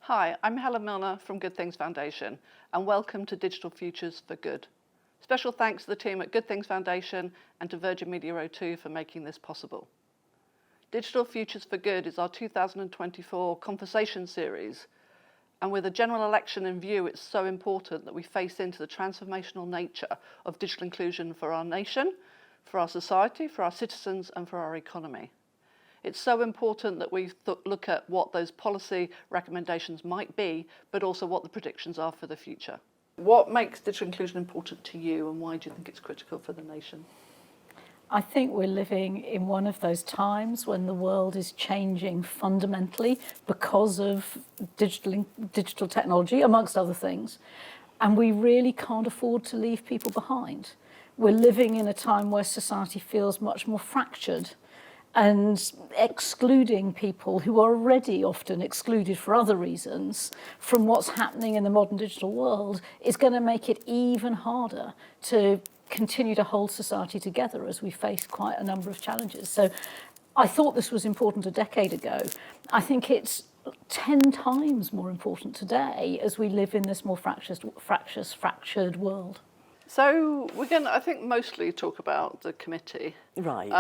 Hi, I'm Helen Milner from Good Things Foundation, and welcome to Digital Futures for Good. Special thanks to the team at Good Things Foundation and to Virgin Media O2 for making this possible. Digital Futures for Good is our 2024 conversation series, and with a general election in view, it's so important that we face into the transformational nature of digital inclusion for our nation, for our society, for our citizens, and for our economy. It's so important that we look at what those policy recommendations might be, but also what the predictions are for the future. What makes digital inclusion important to you, and why do you think it's critical for the nation? I think we're living in one of those times when the world is changing fundamentally because of digital technology, amongst other things. And we really can't afford to leave people behind. We're living in a time where society feels much more fractured, and excluding people who are already often excluded for other reasons from what's happening in the modern digital world is going to make it even harder to continue to hold society together as we face quite a number of challenges. So I thought this was important a decade ago. I think it's 10 times more important today as we live in this more fractured world. So we're going to, I think, mostly talk about the committee. Right.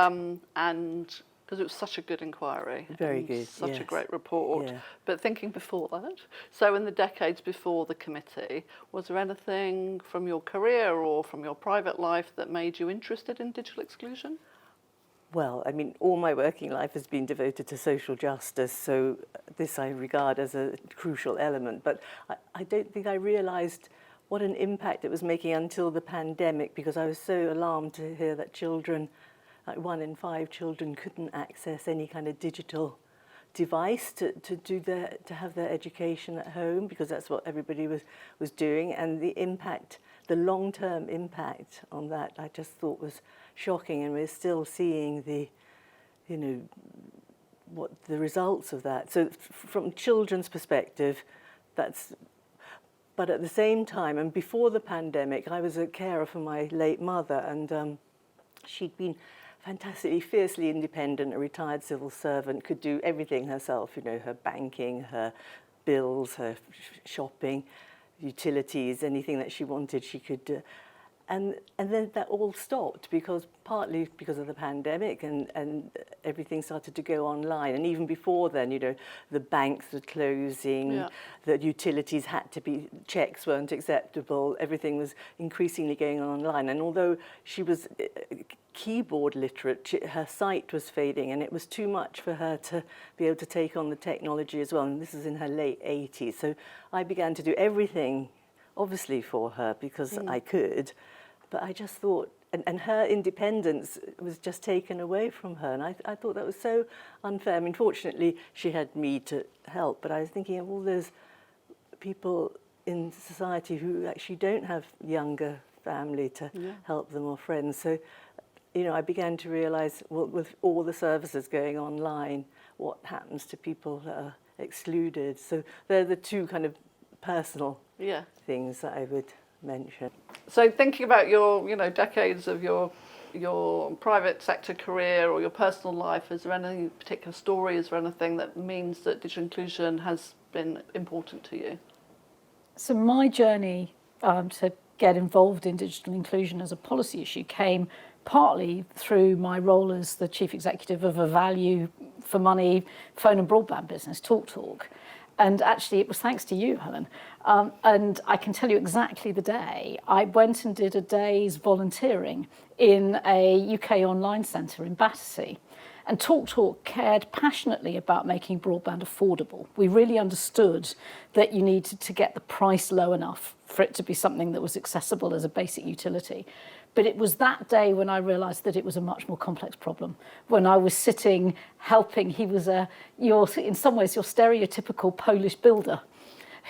And because it was such a good inquiry. Very good, Such yes. a great report. Yeah. But thinking before that, so in the decades before the committee, was there anything from your career or from your private life that made you interested in digital exclusion? Well, I mean, all my working life has been devoted to social justice, so this I regard as a crucial element. But I don't think I realised what an impact it was making until the pandemic, because I was so alarmed to hear that children, like 1 in 5 children, couldn't access any kind of digital device to have their education at home, because that's what everybody was doing. And the impact, the long-term impact on that, I just thought was shocking. And we're still seeing what the results of that. So from children's perspective, that's. But at the same time, and before the pandemic, I was a carer for my late mother, and she'd been fantastically, fiercely independent, a retired civil servant, could do everything herself, her banking, her bills, her shopping, utilities, anything that she wanted, she could do. And then that all stopped, partly because of the pandemic, and everything started to go online. And even before then, the banks were closing, Yeah. the utilities had to be, checks weren't acceptable, everything was increasingly going on online. And although she was keyboard literate, her sight was fading, and it was too much for her to be able to take on the technology as well. And this is in her late 80s. So I began to do everything, obviously for her, because I could. But I just thought, and her independence was just taken away from her. And I thought that was so unfair. I mean, fortunately, she had me to help. But I was thinking of all those people in society who actually don't have younger family to help them or friends. So, I began to realise, well, with all the services going online, what happens to people that are excluded. So they're the two kind of personal things that I would mention. So thinking about your, decades of your private sector career or your personal life, is there any particular story, is there anything that means that digital inclusion has been important to you? So my journey to get involved in digital inclusion as a policy issue came partly through my role as the chief executive of a value for money phone and broadband business, TalkTalk. And actually, it was thanks to you, Helen. And I can tell you exactly the day. I went and did a day's volunteering in a UK online centre in Battersea. And TalkTalk cared passionately about making broadband affordable. We really understood that you needed to get the price low enough for it to be something that was accessible as a basic utility. But it was that day when I realised that it was a much more complex problem. When I was sitting helping, he was in some ways your stereotypical Polish builder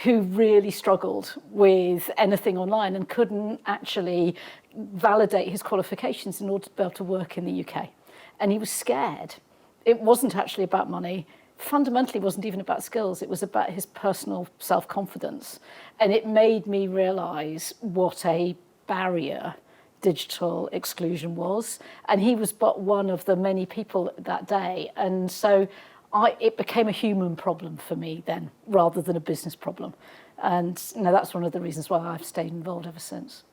who really struggled with anything online and couldn't actually validate his qualifications in order to be able to work in the UK. And he was scared. It wasn't actually about money. Fundamentally, wasn't even about skills. It was about his personal self-confidence. And it made me realise what a barrier digital exclusion was, and he was but one of the many people that day. And so it became a human problem for me then, rather than a business problem. And that's one of the reasons why I've stayed involved ever since.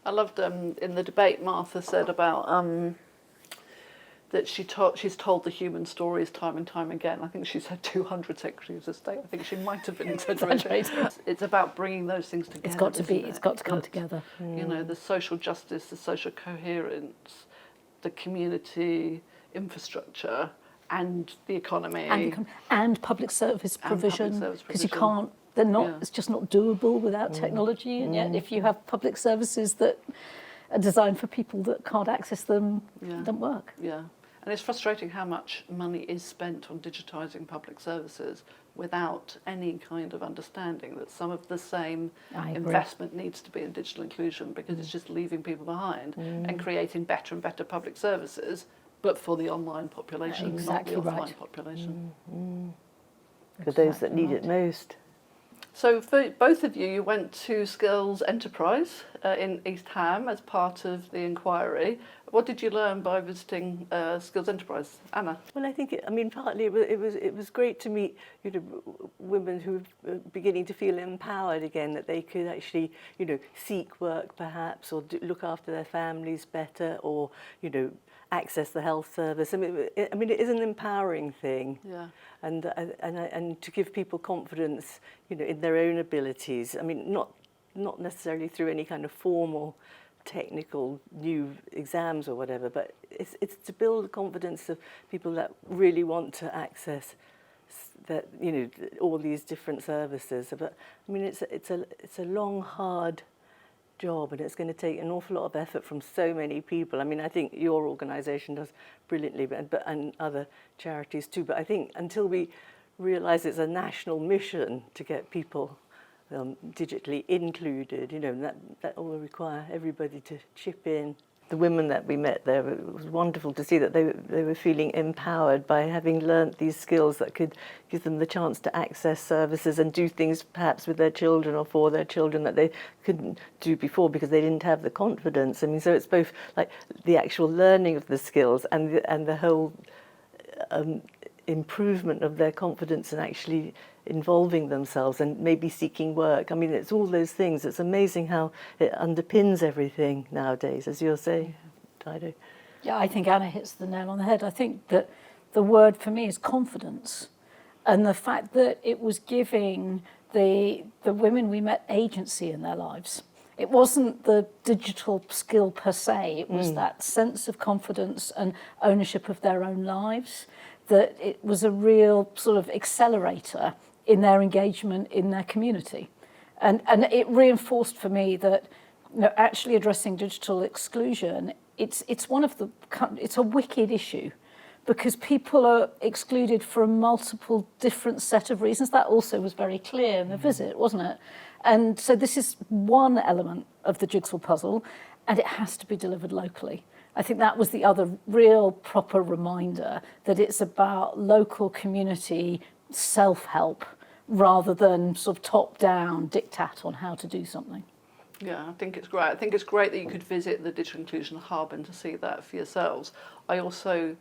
I loved in the debate Martha said about that she's told the human stories time and time again. I think she said 200 secretaries of state. I think she might have been exaggerating. It's about bringing those things together. It's got to come together. The social justice, the social coherence, the community infrastructure, and the economy, and public service provision, because you can't. They're not. It's just not doable without technology. And yet, if you have public services that are designed for people that can't access them, it doesn't work. Yeah. And it's frustrating how much money is spent on digitising public services without any kind of understanding that some of the same investment needs to be in digital inclusion, because it's just leaving people behind and creating better and better public services, but for the online population, not the offline population. For those that need it most. So for both of you, you went to Skills Enterprise in East Ham as part of the inquiry. What did you learn by visiting Skills Enterprise, Anna? Well, I think partly it was great to meet women who were beginning to feel empowered again, that they could actually seek work perhaps, or look after their families better, or access the health service. I mean, it is an empowering thing. Yeah. And to give people confidence, in their own abilities. I mean, not necessarily through any kind of formal, technical new exams or whatever, but it's to build the confidence of people that really want to access that all these different services. But I mean, it's a long, hard job, and it's going to take an awful lot of effort from so many people. I mean, I think your organisation does brilliantly, and other charities too. But I think until we realise it's a national mission to get people digitally included, that will require everybody to chip in. The women that we met there, it was wonderful to see that they were feeling empowered by having learnt these skills that could give them the chance to access services and do things perhaps with their children or for their children that they couldn't do before because they didn't have the confidence. I mean, so it's both like the actual learning of the skills and the whole improvement of their confidence and actually involving themselves and maybe seeking work. I mean, it's all those things. It's amazing how it underpins everything nowadays, as you're saying, Dido. Yeah, I think Anna hits the nail on the head. I think that the word for me is confidence, and the fact that it was giving the women we met agency in their lives. It wasn't the digital skill per se, it was that sense of confidence and ownership of their own lives, that it was a real sort of accelerator in their engagement in their community. And it reinforced for me that actually addressing digital exclusion, it's a wicked issue, because people are excluded for a multiple different set of reasons. That also was very clear in the visit, wasn't it? And so this is one element of the jigsaw puzzle, and it has to be delivered locally. I think that was the other real proper reminder that it's about local community self-help rather than sort of top-down diktat on how to do something. Yeah, I think it's great. I think it's great that you could visit the Digital Inclusion Hub and to see that for yourselves. I also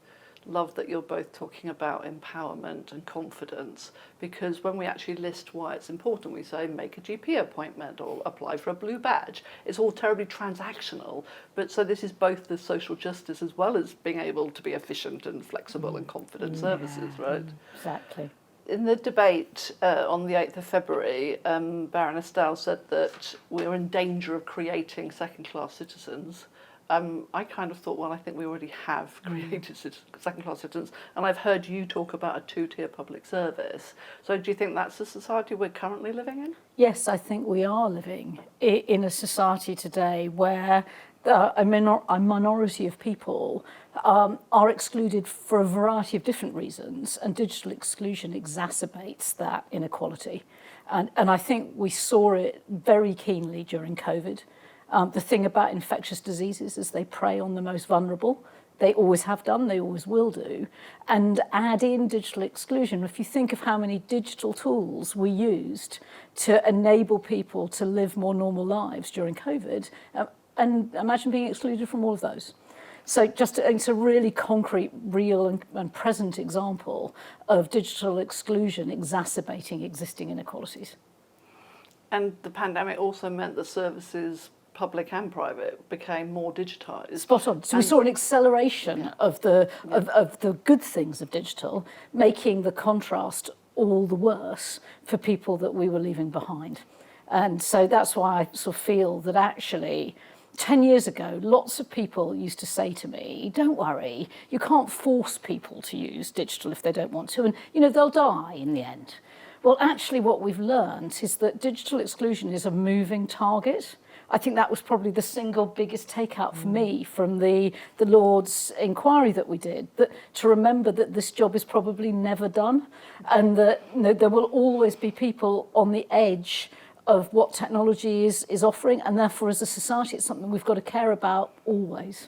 love that you're both talking about empowerment and confidence, because when we actually list why it's important, we say make a GP appointment or apply for a blue badge. It's all terribly transactional, but so this is both the social justice as well as being able to be efficient and flexible and confident services, right? Exactly. In the debate on the 8th of February, Baroness said that we're in danger of creating second-class citizens. I kind of thought, well, I think we already have created second-class citizens, and I've heard you talk about a two-tier public service. So do you think that's the society we're currently living in? Yes, I think we are living in a society today where a minority of people are excluded for a variety of different reasons, and digital exclusion exacerbates that inequality. And I think we saw it very keenly during COVID. The thing about infectious diseases is they prey on the most vulnerable. They always have done, they always will do. And add in digital exclusion. If you think of how many digital tools we used to enable people to live more normal lives during COVID, and imagine being excluded from all of those. So it's a really concrete, real and present example of digital exclusion exacerbating existing inequalities. And the pandemic also meant that services, public and private, became more digitised. Spot on. So we saw an acceleration of the good things of digital, making the contrast all the worse for people that we were leaving behind. And so that's why I sort of feel that actually 10 years ago, lots of people used to say to me, don't worry, you can't force people to use digital if they don't want to, and they'll die in the end. Well, actually what we've learned is that digital exclusion is a moving target. I think that was probably the single biggest takeout for me from the Lord's inquiry that we did, that to remember that this job is probably never done, and that there will always be people on the edge of what technology is offering, and therefore as a society it's something we've got to care about always.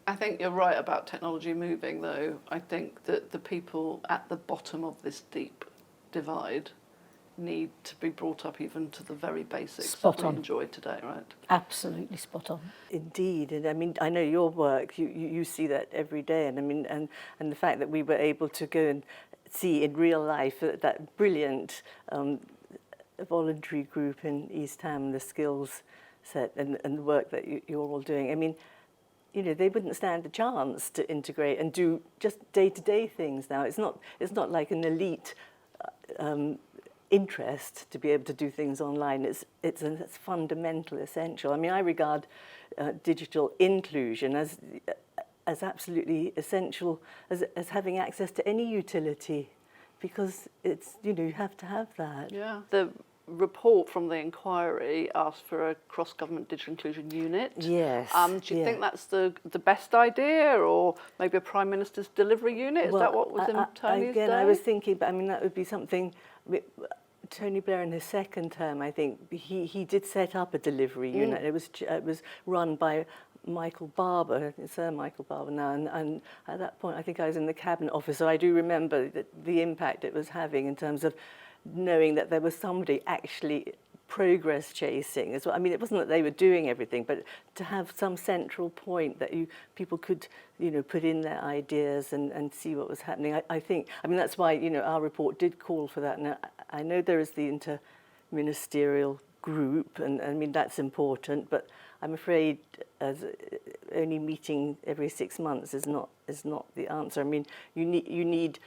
I think you're right about technology moving, though. I think that the people at the bottom of this deep divide need to be brought up even to the very basics Spot that we on. enjoy today, right? Absolutely spot on. Indeed, and I mean, I know your work, you see that every day, and I mean, and the fact that we were able to go and see in real life that brilliant voluntary group in East Ham, the skills set and the work that you're all doing. I mean, they wouldn't stand a chance to integrate and do just day-to-day things now. It's not like an elite interest to be able to do things online. It's fundamental, essential. I mean, I regard digital inclusion as absolutely essential as having access to any utility, because it's you have to have that. Yeah. The report from the inquiry asked for a cross-government digital inclusion unit. Yes. Do you think that's the best idea, or maybe a Prime Minister's delivery unit? Is that what was in Tony's day? I was thinking, but I mean, that would be something. Tony Blair in his second term, I think, he did set up a delivery unit. It was run by Michael Barber, Sir Michael Barber now, and at that point I think I was in the Cabinet Office, so I do remember the impact it was having in terms of knowing that there was somebody actually progress chasing as well. I mean, it wasn't that they were doing everything, but to have some central point that people could put in their ideas and see what was happening. I think, I mean, that's why our report did call for that. Now, I know there is the inter-ministerial group, and I mean that's important, but I'm afraid as only meeting every 6 months is not the answer. I mean, you need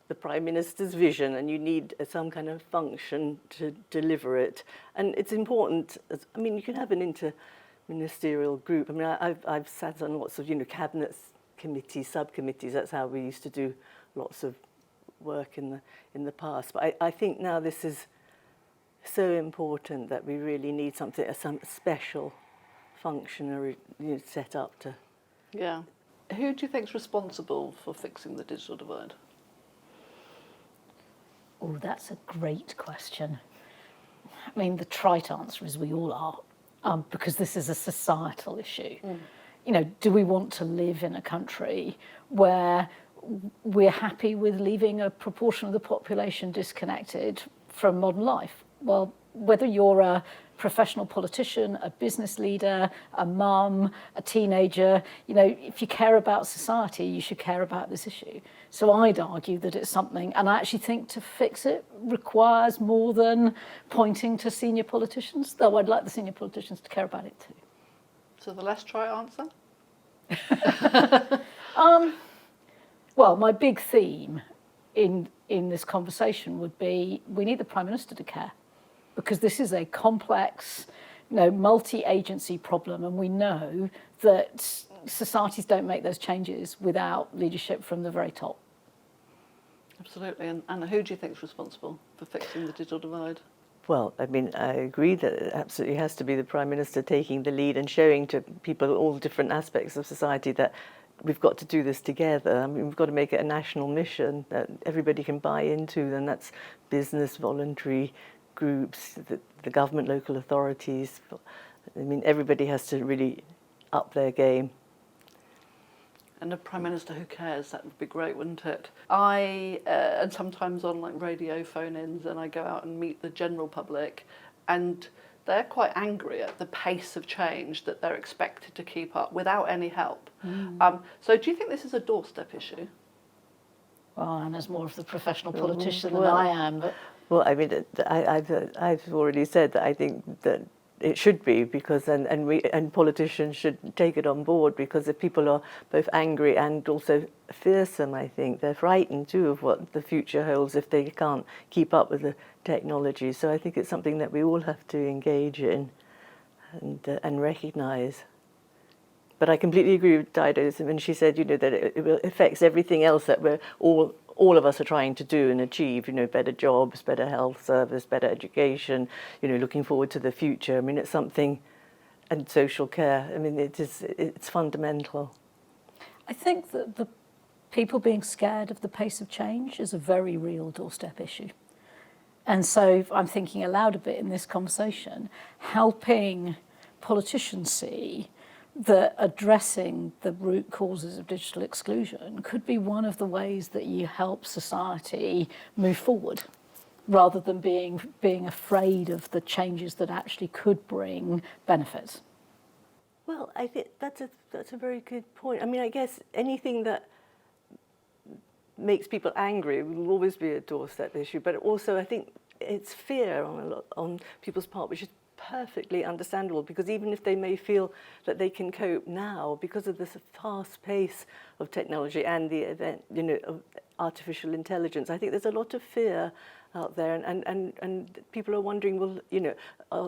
the Prime Minister's vision, and you need some kind of function to deliver it. And it's important. I mean, you can have an inter-ministerial group. I mean, I've sat on lots of cabinet committees, subcommittees. That's how we used to do lots of work in the past. But I think now this is so important that we really need some special functionary set up to. Yeah. Who do you think's responsible for fixing the digital divide? Oh, that's a great question. I mean, the trite answer is we all are, because this is a societal issue. Do we want to live in a country where we're happy with leaving a proportion of the population disconnected from modern life? Well, whether you're a professional politician, a business leader, a mum, a teenager, if you care about society, you should care about this issue. So I'd argue that it's something, and I actually think to fix it requires more than pointing to senior politicians, though I'd like the senior politicians to care about it too. So the less trite answer? Well, my big theme in this conversation would be we need the Prime Minister to care, because this is a complex, multi-agency problem, and we know that societies don't make those changes without leadership from the very top. Absolutely. And who do you think is responsible for fixing the digital divide? Well, I mean, I agree that it absolutely has to be the Prime Minister taking the lead and showing to people all different aspects of society that we've got to do this together. I mean, we've got to make it a national mission that everybody can buy into, and that's business, voluntary groups, the government, local authorities. I mean, everybody has to really up their game. And a Prime Minister who cares, that would be great, wouldn't it? And sometimes on radio phone-ins, and I go out and meet the general public, and they're quite angry at the pace of change that they're expected to keep up without any help. So do you think this is a doorstep issue? Well, Anna's more of the professional politician than I am, but Well, I mean, I've already said that I think that it should be, because and politicians should take it on board, because if people are both angry and also fearsome, I think they're frightened too of what the future holds if they can't keep up with the technology. So I think it's something that we all have to engage in and recognise. But I completely agree with Dido when she said, that it affects everything else that we're all of us are trying to do and achieve, better jobs, better health service, better education, looking forward to the future. I mean, it's something, and social care. I mean, it's fundamental. I think that the people being scared of the pace of change is a very real doorstep issue. And so I'm thinking aloud a bit in this conversation, helping politicians see that addressing the root causes of digital exclusion could be one of the ways that you help society move forward, rather than being afraid of the changes that actually could bring benefits. Well, I think that's a very good point. I mean, I guess anything that makes people angry will always be a doorstep issue, but also I think it's fear on people's part, which is perfectly understandable, because even if they may feel that they can cope now because of this fast pace of technology and the event, of artificial intelligence, I think there's a lot of fear out there, and people are wondering, well,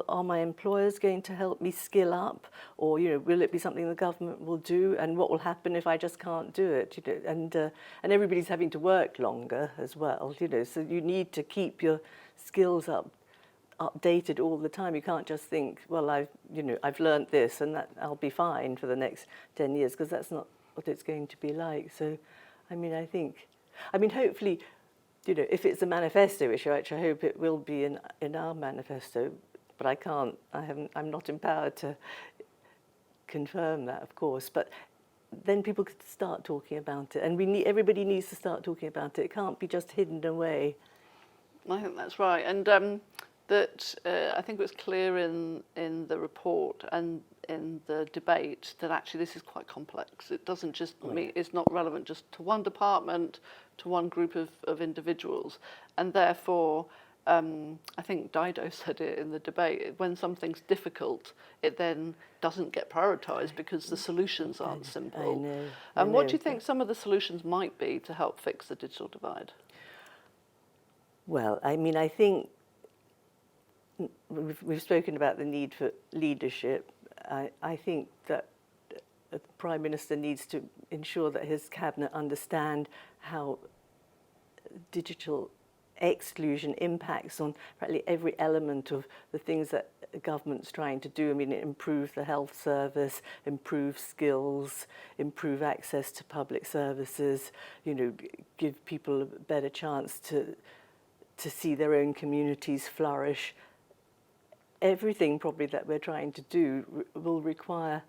are my employers going to help me skill up, or will it be something the government will do, and what will happen if I just can't do it, and everybody's having to work longer as well, so you need to keep your skills updated all the time. You can't just think, well, I've learned this and that I'll be fine for the next 10 years, because that's not what it's going to be like. So, I mean, hopefully, if it's a manifesto issue, which I hope it will be in our manifesto, but I'm not empowered to confirm that, of course, but then people could start talking about it, and everybody needs to start talking about it. It can't be just hidden away. I think that's right, and I think it was clear in the report and in the debate that actually this is quite complex. It doesn't just mean, it's not relevant just to one department, to one group of individuals, and therefore I think Dido said it in the debate, when something's difficult, it then doesn't get prioritised because the solutions aren't simple. I know. What do you think some of the solutions might be to help fix the digital divide? Well, I mean, I think we've spoken about the need for leadership. I think that the Prime Minister needs to ensure that his cabinet understand how digital exclusion impacts on practically every element of the things that the government's trying to do. I mean, improve the health service, improve skills, improve access to public services, give people a better chance to see their own communities flourish. Everything probably that we're trying to do will require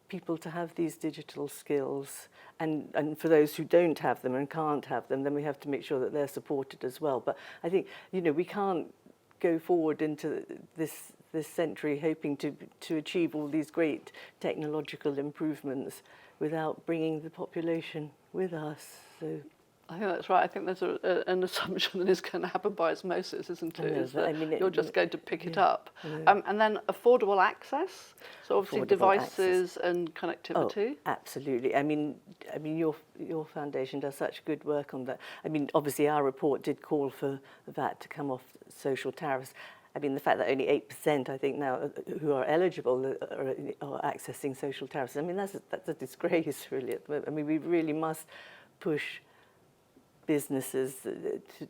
people to have these digital skills, and for those who don't have them and can't have them, then we have to make sure that they're supported as well. But I think we can't go forward into this century hoping to achieve all these great technological improvements without bringing the population with us. So I think that's right. I think there's an assumption that it's going to happen by osmosis, isn't it? Is that you're just going to pick it up. And then affordable access, so obviously devices and connectivity. Oh, absolutely. I mean, your foundation does such good work on that. I mean, obviously our report did call for that to come off social tariffs. I mean, the fact that only 8%, I think now, who are eligible are accessing social tariffs. I mean, that's a disgrace, really. I mean, we really must push businesses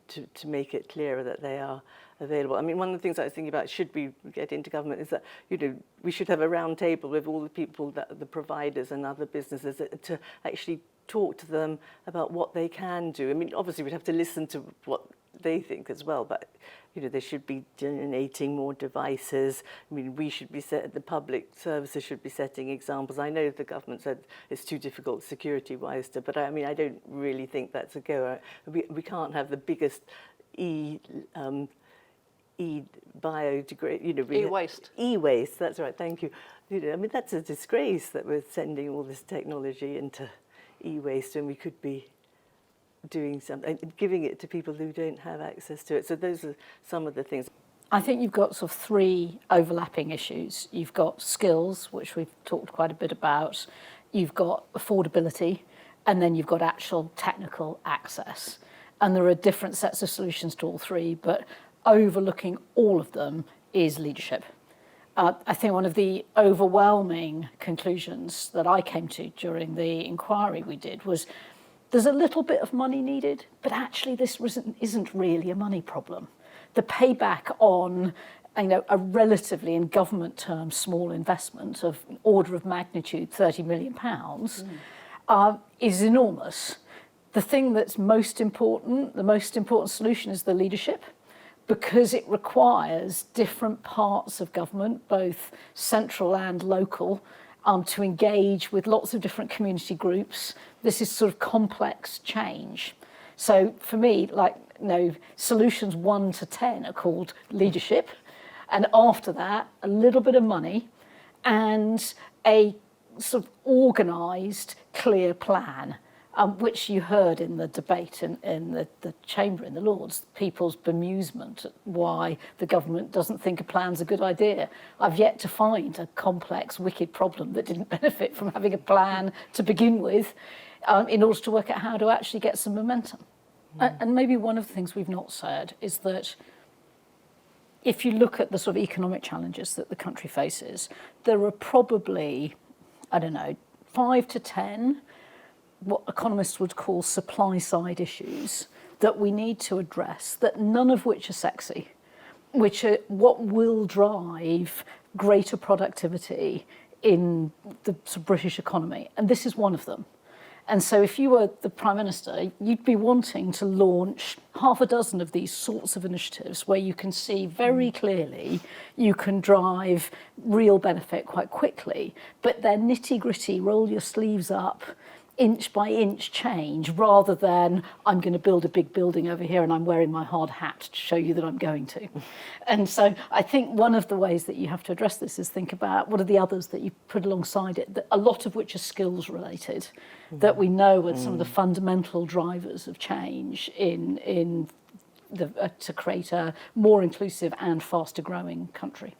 to make it clearer that they are available. I mean, one of the things I was thinking about, should we get into government, is that we should have a round table with all the people, the providers and other businesses, to actually talk to them about what they can do. I mean, obviously we'd have to listen to what they think as well, but they should be donating more devices. I mean, the public services should be setting examples. I know the government said it's too difficult security-wise but I mean, I don't really think that's a go. We can't have the biggest biodegrade, E-waste. E-waste, that's right, thank you. I mean, that's a disgrace that we're sending all this technology into e-waste when we could be doing something, giving it to people who don't have access to it. So those are some of the things. I think you've got sort of three overlapping issues. You've got skills, which we've talked quite a bit about. You've got affordability, and then you've got actual technical access. And there are different sets of solutions to all three, but overlooking all of them is leadership. I think one of the overwhelming conclusions that I came to during the inquiry we did was there's a little bit of money needed, but actually this isn't really a money problem. The payback on a relatively, in government terms, small investment of order of magnitude £30 million is enormous. The thing that's most important, the most important solution is the leadership, because it requires different parts of government, both central and local, to engage with lots of different community groups. This is sort of complex change. So for me, solutions 1 to 10 are called leadership. And after that, a little bit of money and a sort of organised, clear plan, which you heard in the debate in the chamber, in the Lords, people's bemusement at why the government doesn't think a plan's a good idea. I've yet to find a complex, wicked problem that didn't benefit from having a plan to begin with, in order to work out how to actually get some momentum. And maybe one of the things we've not said is that if you look at the sort of economic challenges that the country faces, there are probably, 5 to 10 what economists would call supply side issues that we need to address, that none of which are sexy, which are what will drive greater productivity in the sort of British economy. And this is one of them. And so if you were the Prime Minister, you'd be wanting to launch half a dozen of these sorts of initiatives where you can see very clearly you can drive real benefit quite quickly, but they're nitty-gritty, roll your sleeves up, inch by inch change, rather than I'm going to build a big building over here and I'm wearing my hard hat to show you that I'm going to. And so I think one of the ways that you have to address this is think about what are the others that you put alongside it, a lot of which are skills related, that we know are some of the fundamental drivers of change in to create a more inclusive and faster growing country.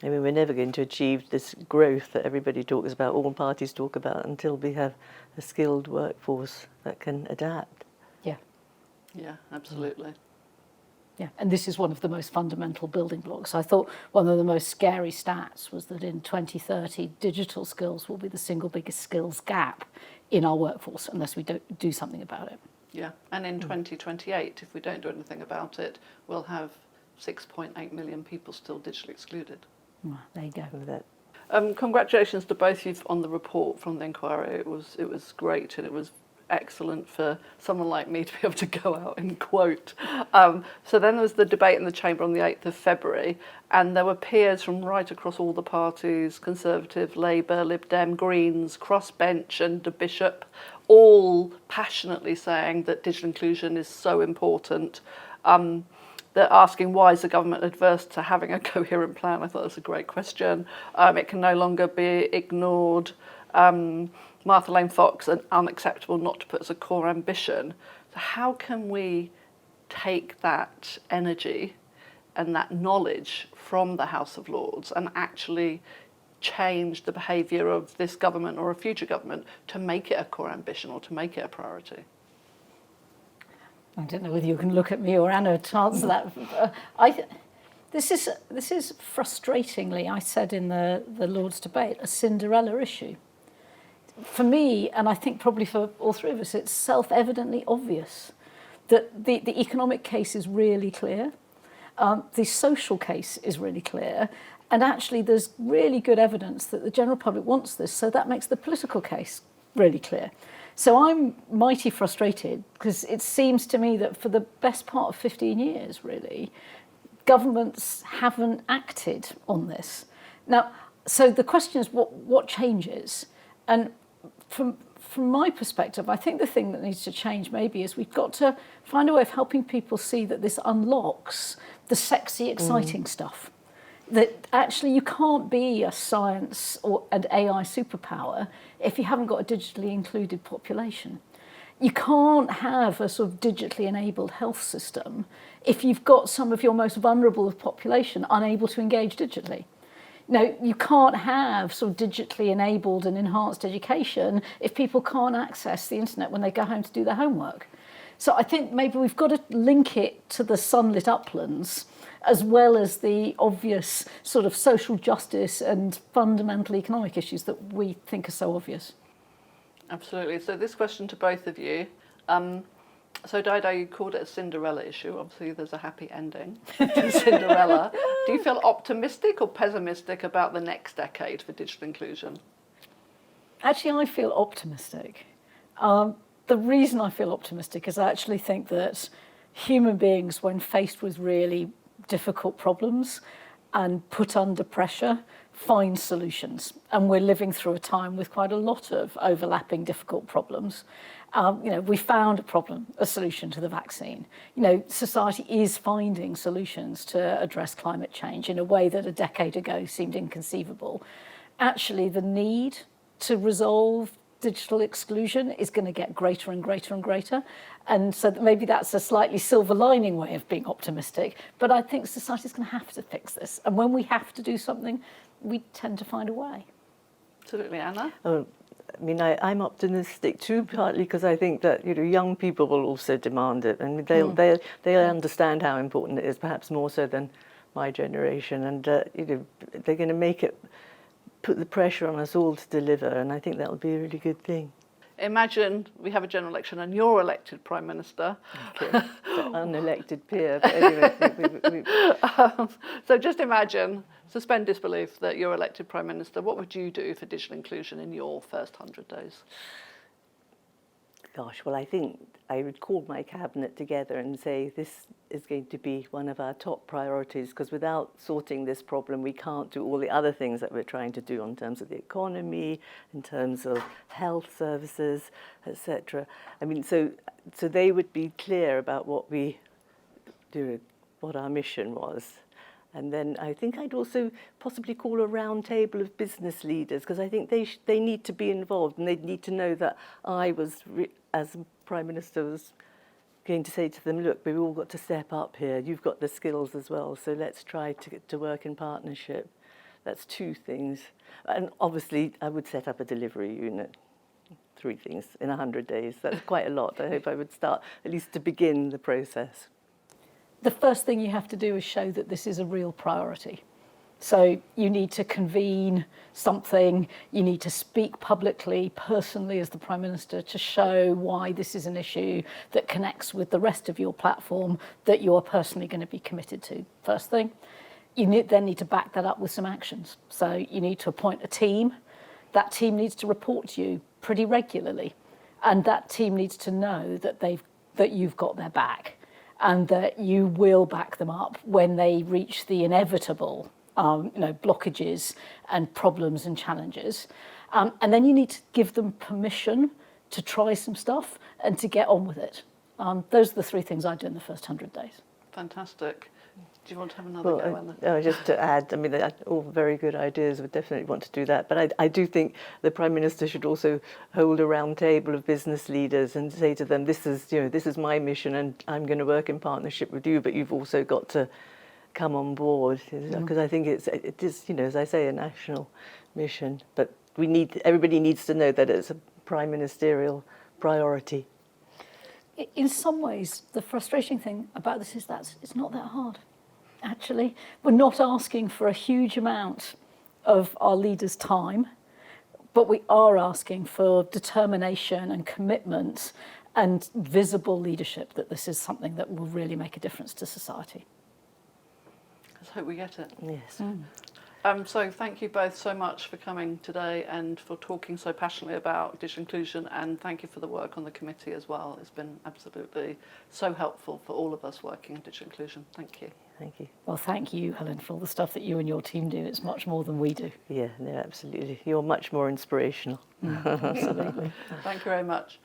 I mean, we're never going to achieve this growth that everybody talks about, all parties talk about, until we have a skilled workforce that can adapt. Yeah. Yeah, absolutely. Yeah, and this is one of the most fundamental building blocks. I thought one of the most scary stats was that in 2030, digital skills will be the single biggest skills gap in our workforce unless we don't do something about it. Yeah, and in 2028, if we don't do anything about it, we'll have 6.8 million people still digitally excluded. Well, there you go. Congratulations to both of you on the report from the inquiry. It was great, and it was excellent for someone like me to be able to go out and quote. So then there was the debate in the Chamber on the 8th of February, and there were peers from right across all the parties, Conservative, Labour, Lib Dem, Greens, Crossbench and the Bishop, all passionately saying that digital inclusion is so important. They're asking, why is the government adverse to having a coherent plan? I thought that was a great question. It can no longer be ignored. Martha Lane Fox, and unacceptable not to put as a core ambition. So how can we take that energy and that knowledge from the House of Lords and actually change the behaviour of this government or a future government to make it a core ambition or to make it a priority? I don't know whether you can look at me or Anna to answer that. This is frustratingly, I said in the Lord's debate, a Cinderella issue. For me, and I think probably for all three of us, it's self-evidently obvious that the economic case is really clear, the social case is really clear, and actually there's really good evidence that the general public wants this, so that makes the political case really clear. So I'm mighty frustrated because it seems to me that for the best part of 15 years, really, governments haven't acted on this. Now, so the question is what changes? And from my perspective, I think the thing that needs to change maybe is we've got to find a way of helping people see that this unlocks the sexy, exciting stuff. That actually you can't be a science or an AI superpower if you haven't got a digitally included population. You can't have a sort of digitally enabled health system if you've got some of your most vulnerable population unable to engage digitally. No, you can't have sort of digitally enabled and enhanced education if people can't access the internet when they go home to do their homework. So I think maybe we've got to link it to the sunlit uplands as well as the obvious sort of social justice and fundamental economic issues that we think are so obvious. Absolutely. So this question to both of you. So Dido, you called it a Cinderella issue. Obviously there's a happy ending to Cinderella. Do you feel optimistic or pessimistic about the next decade for digital inclusion? Actually, I feel optimistic. The reason I feel optimistic is I actually think that human beings, when faced with really difficult problems and put under pressure, find solutions. And we're living through a time with quite a lot of overlapping difficult problems. We found a solution to the vaccine. Society is finding solutions to address climate change in a way that a decade ago seemed inconceivable. Actually, the need to resolve digital exclusion is going to get greater and greater and greater. And so maybe that's a slightly silver lining way of being optimistic. But I think society's going to have to fix this. And when we have to do something, we tend to find a way. Absolutely. Anna? I'm optimistic too, partly because I think that young people will also demand it, and they'll understand how important it is, perhaps more so than my generation, and they're going to put the pressure on us all to deliver, and I think that'll be a really good thing. Imagine we have a general election and you're elected Prime Minister. Okay. Unelected peer, but anyway. So just imagine, suspend disbelief that you're elected Prime Minister. What would you do for digital inclusion in your first 100 days? Gosh, well, I think I would call my cabinet together and say this is going to be one of our top priorities, because without sorting this problem, we can't do all the other things that we're trying to do in terms of the economy, in terms of health services, etc. So they would be clear about what we do, what our mission was. And then I think I'd also possibly call a round table of business leaders, because I think they need to be involved, and they need to know that I was, as Prime Minister, was going to say to them, look, we've all got to step up here. You've got the skills as well, so let's try to work in partnership. That's two things. And obviously, I would set up a delivery unit. 3 things in 100 days. That's quite a lot. I hope I would start, at least to begin the process. The first thing you have to do is show that this is a real priority. So you need to convene something, you need to speak publicly, personally as the Prime Minister, to show why this is an issue that connects with the rest of your platform that you're personally going to be committed to. First thing. You then need to back that up with some actions. So you need to appoint a team. That team needs to report to you pretty regularly. And that team needs to know that you've got their back, and that you will back them up when they reach the inevitable blockages and problems and challenges. And then you need to give them permission to try some stuff and to get on with it. Those are the 3 things I do in the first 100 days. Fantastic. Do you want to have another go, Anna? No, just to add, they're all very good ideas. I would definitely want to do that. But I do think the Prime Minister should also hold a round table of business leaders and say to them, this is my mission, and I'm going to work in partnership with you, but you've also got to come on board, because I think it is, as I say, a national mission. But everybody needs to know that it's a prime ministerial priority. In some ways, the frustrating thing about this is that it's not that hard. Actually, we're not asking for a huge amount of our leaders' time, but we are asking for determination and commitment and visible leadership, that this is something that will really make a difference to society. Let's hope we get it. Yes. So thank you both so much for coming today and for talking so passionately about digital inclusion, and thank you for the work on the committee as well. It's been absolutely so helpful for all of us working in digital inclusion. Thank you. Thank you. Well, thank you, Helen, for all the stuff that you and your team do. It's much more than we do. Yeah, no, absolutely. You're much more inspirational. Absolutely. Thank you very much.